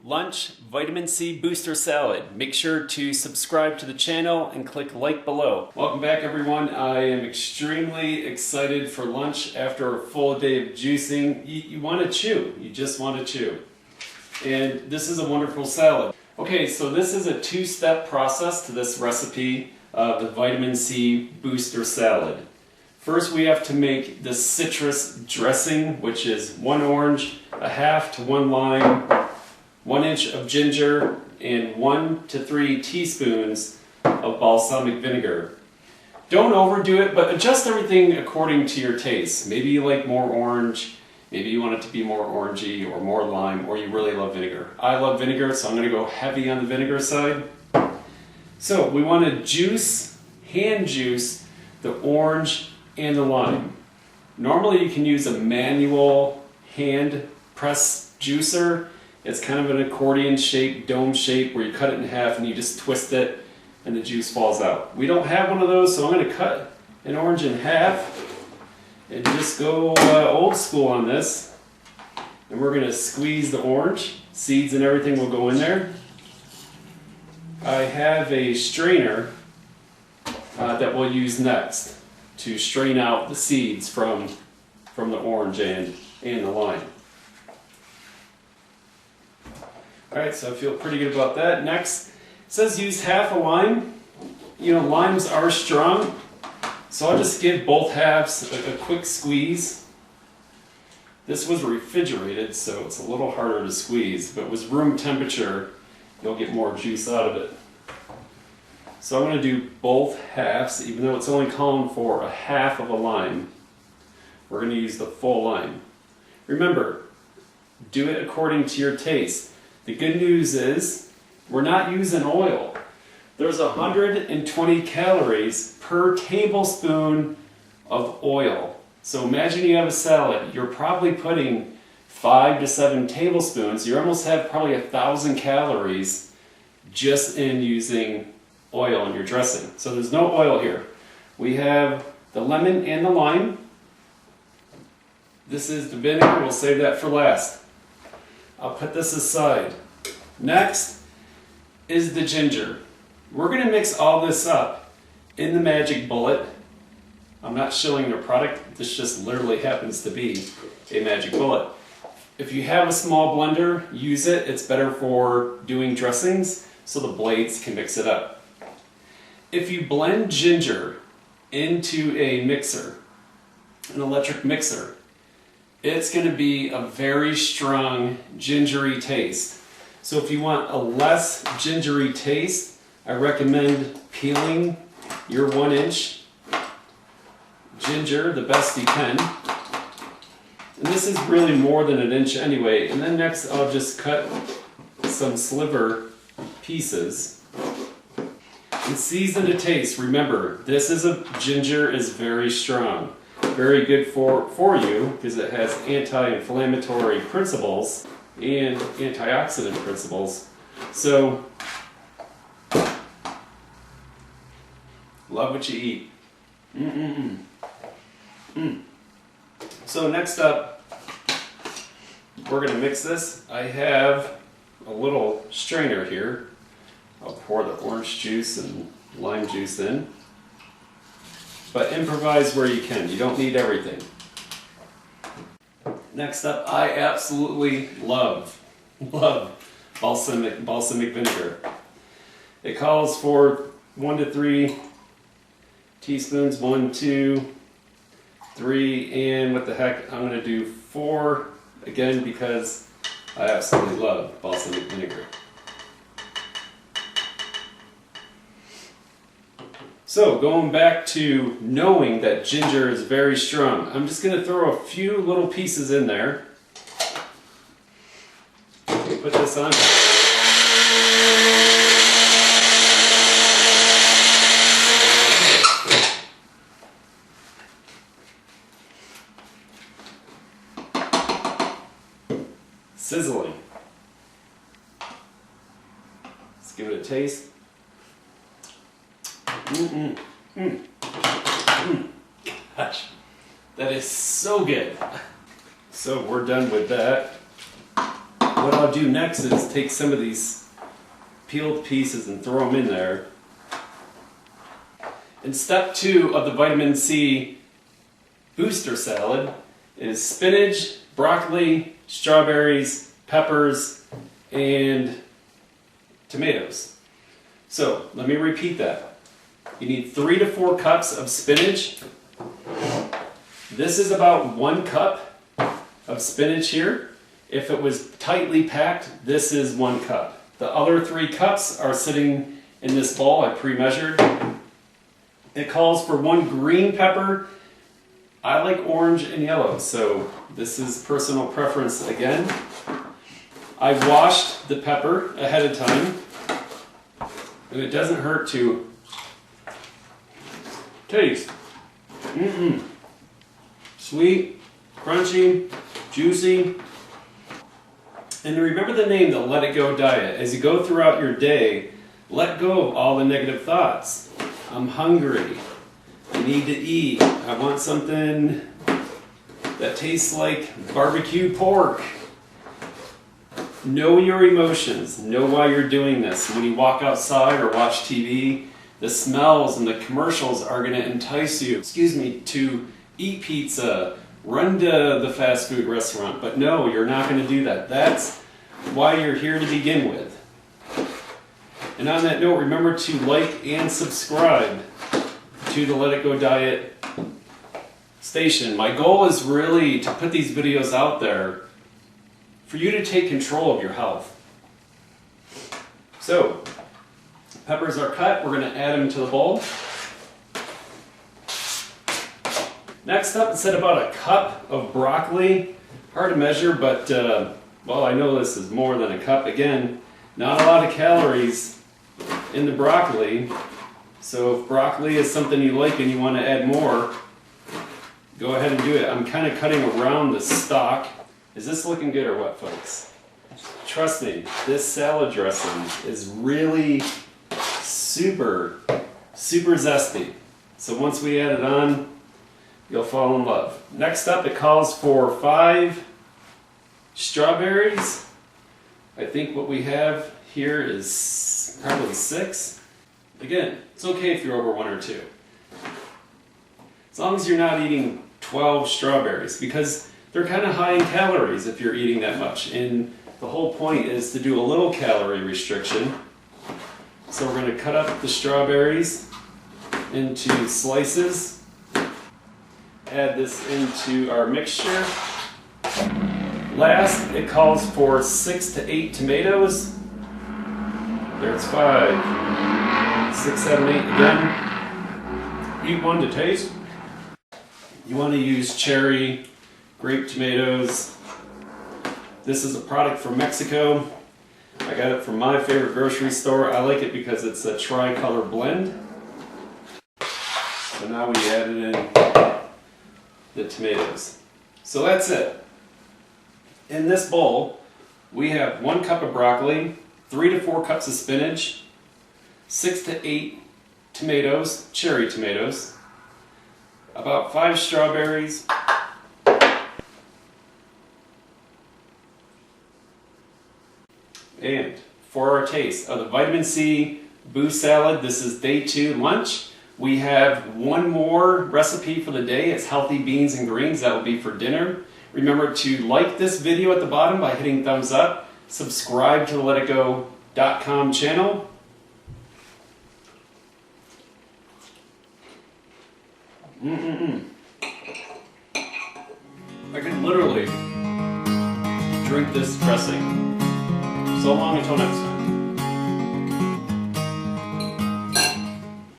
lunch vitamin C booster salad. Make sure to subscribe to the channel and click like below. Welcome back everyone. I am extremely excited for lunch after a full day of juicing. You want to chew. You just want to chew. And this is a wonderful salad. Okay, so this is a two-step process to this recipe of the vitamin C booster salad. First we have to make the citrus dressing, which is 1 orange, a half to 1 lime, 1 inch of ginger, and 1 to 3 teaspoons of balsamic vinegar. Don't overdo it, but adjust everything according to your taste. Maybe you like more orange, maybe you want it to be more orangey or more lime, or you really love vinegar. I love vinegar, so I'm going to go heavy on the vinegar side. So we want to hand juice the orange and the lime. Normally you can use a manual hand press juicer. It's kind of an accordion shape, dome shape, where you cut it in half and you just twist it and the juice falls out. We don't have one of those, so I'm going to cut an orange in half and just go old school on this. And we're going to squeeze the orange. Seeds and everything will go in there. I have a strainer that we'll use next to strain out the seeds from the orange and the lime. Alright, so I feel pretty good about that. Next, it says use half a lime. You know, limes are strong, so I'll just give both halves a quick squeeze. This was refrigerated, so it's a little harder to squeeze. If it was room temperature, you'll get more juice out of it. So I'm going to do both halves, even though it's only calling for a half of a lime. We're going to use the full lime. Remember, do it according to your taste. The good news is, we're not using oil. There's 120 calories per tablespoon of oil. So imagine you have a salad. You're probably putting 5 to 7 tablespoons. You almost have probably 1,000 calories just in using oil in your dressing. So there's no oil here. We have the lemon and the lime. This is the vinegar. We'll save that for last. I'll put this aside. Next is the ginger. We're going to mix all this up in the magic bullet. I'm not showing their product. This just literally happens to be a magic bullet. If you have a small blender, use it. It's better for doing dressings so the blades can mix it up. If you blend ginger into a mixer, an electric mixer, it's going to be a very strong gingery taste. So if you want a less gingery taste, I recommend peeling your 1 inch ginger the best you can. And this is really more than 1 inch anyway. And then next I'll just cut some sliver pieces and season to taste. Remember, ginger is very strong. Very good for you because it has anti-inflammatory principles and antioxidant principles. So, love what you eat. So next up, we're going to mix this. I have a little strainer here. I'll pour the orange juice and lime juice in. But improvise where you can. You don't need everything. Next up, I absolutely love balsamic vinegar. It calls for 1 to 3 teaspoons, 1, 2, 3, and what the heck, I'm going to do 4 again because I absolutely love balsamic vinegar. So going back to knowing that ginger is very strong, I'm just going to throw a few little pieces in there. Put this on. Sizzling. Let's give it a taste. Gosh, that is so good. So we're done with that. what I'll do next is take some of these peeled pieces and throw them in there. And step 2 of the vitamin C booster salad is spinach, broccoli, strawberries, peppers, and tomatoes. So let me repeat that. You need 3 to 4 cups of spinach. This is about 1 cup of spinach here. If it was tightly packed, this is 1 cup. The other 3 cups are sitting in this bowl I pre-measured. It calls for 1 green pepper. I like orange and yellow, so this is personal preference again. I washed the pepper ahead of time, and it doesn't hurt to taste. Sweet, crunchy, juicy. And remember the name, the Let It Go diet. As you go throughout your day, let go of all the negative thoughts. I'm hungry. I need to eat. I want something that tastes like barbecue pork. Know your emotions. Know why you're doing this. When you walk outside or watch TV, the smells and the commercials are going to entice you, to eat pizza, run to the fast food restaurant. But no, you're not going to do that. That's why you're here to begin with. And on that note, remember to like and subscribe to the Let It Go Diet station. My goal is really to put these videos out there for you to take control of your health. So, peppers are cut. We're going to add them to the bowl. Next up, instead about a cup of broccoli. Hard to measure, but well, I know this is more than a cup. Again, not a lot of calories in the broccoli, so if broccoli is something you like and you want to add more, go ahead and do it. I'm kind of cutting around the stalk. Is this looking good or what, folks? Trust me, this salad dressing is really super zesty. So once we add it on, you'll fall in love. Next up, it calls for 5 strawberries. I think what we have here is probably 6. Again, it's okay if you're over 1 or 2. As long as you're not eating 12 strawberries, because they're kind of high in calories if you're eating that much. And the whole point is to do a little calorie restriction. So we're going to cut up the strawberries into slices. Add this into our mixture. Last, it calls for 6 to 8 tomatoes. There's 5, 6, 7, 8 again. Eat 1 to taste. You want to use cherry, grape tomatoes. This is a product from Mexico. I got it from my favorite grocery store. I like it because it's a tri-color blend. So now we added in the tomatoes. So that's it. In this bowl, we have 1 cup of broccoli, 3 to 4 cups of spinach, 6 to 8 tomatoes, cherry tomatoes, about 5 strawberries, and for our taste of the vitamin C boost salad, this is day 2 lunch. We have 1 more recipe for the day. It's healthy beans and greens. That will be for dinner. Remember to like this video at the bottom by hitting thumbs up. Subscribe to the letitgo.com channel. I could literally drink this dressing. So long until next time.